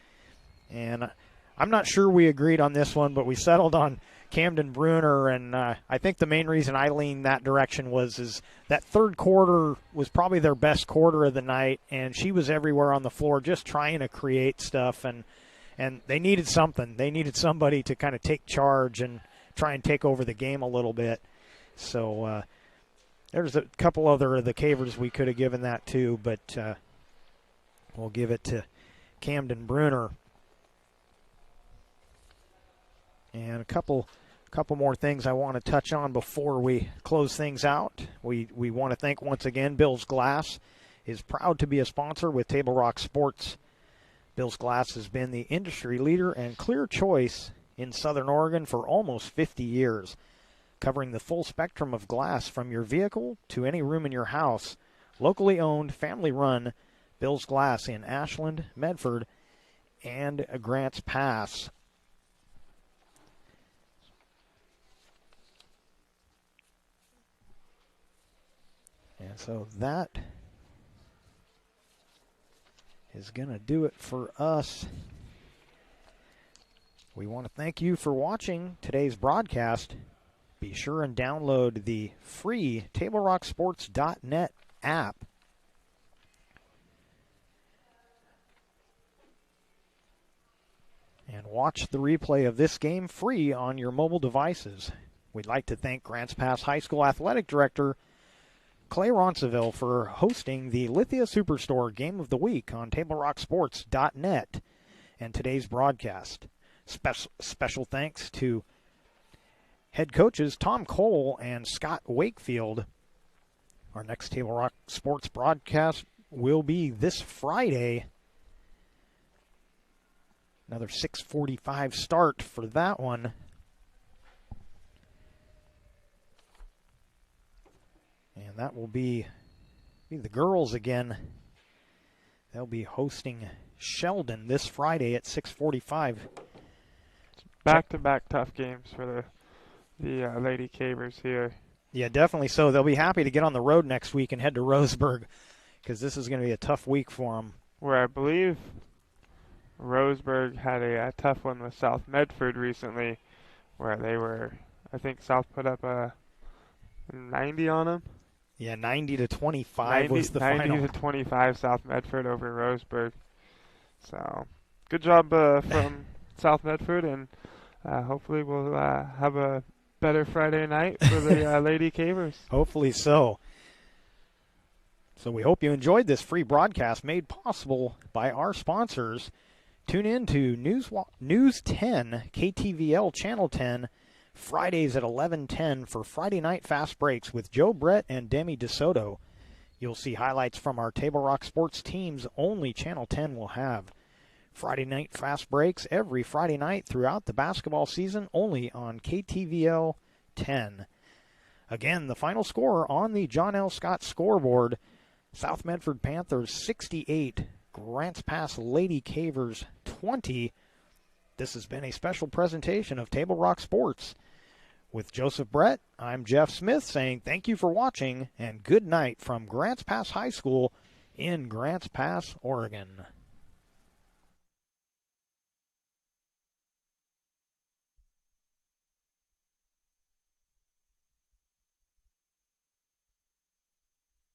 And I'm not sure we agreed on this one, but we settled on Camden Bruner. And I think the main reason I leaned that direction is that third quarter was probably their best quarter of the night, and she was everywhere on the floor just trying to create stuff. And they needed something. They needed somebody to kind of take charge and try and take over the game a little bit. So there's a couple other of the Cavers we could have given that to, but we'll give it to Camden Bruner. And a couple more things I want to touch on before we close things out. We want to thank once again Bill's Glass is proud to be a sponsor with Table Rock Sports. Bill's Glass has been the industry leader and clear choice in Southern Oregon for almost 50 years, covering the full spectrum of glass from your vehicle to any room in your house. Locally owned, family-run Bill's Glass in Ashland, Medford, and Grants Pass. And so that is going to do it for us We want to thank you for watching today's broadcast. Be sure and download the free TableRockSports.net app. And watch the replay of this game free on your mobile devices. We'd like to thank Grants Pass High School Athletic Director Clay Ronceville for hosting the Lithia Superstore Game of the Week on TableRockSports.net and today's broadcast. Special thanks to head coaches Tom Cole and Scott Wakefield. Our next Table Rock Sports broadcast will be this Friday. Another 6:45 start for that one. And that will be the girls again. They'll be hosting Sheldon this Friday at 6:45. Back-to-back tough games for the Lady Cavers here. Yeah, definitely so. They'll be happy to get on the road next week and head to Roseburg because this is going to be a tough week for them. Where I believe Roseburg had a tough one with South Medford recently, where they were, I think South put up a 90 on them. Yeah, 90-25 was the final. 90-25 South Medford over Roseburg. So, good job from South Medford, and hopefully we'll have a better Friday night for the Lady Cavers. Hopefully so. So we hope you enjoyed this free broadcast made possible by our sponsors. Tune in to News 10, KTVL Channel 10, Fridays at 11:10 for Friday Night Fast Breaks with Joe Brett and Demi DeSoto. You'll see highlights from our Table Rock Sports teams only Channel 10 will have. Friday Night Fast Breaks every Friday night throughout the basketball season only on KTVL 10. Again, the final score on the John L. Scott scoreboard, South Medford Panthers 68, Grants Pass Lady Cavers 20. This has been a special presentation of Table Rock Sports. With Joseph Brett, I'm Jeff Smith saying thank you for watching and good night from Grants Pass High School in Grants Pass, Oregon.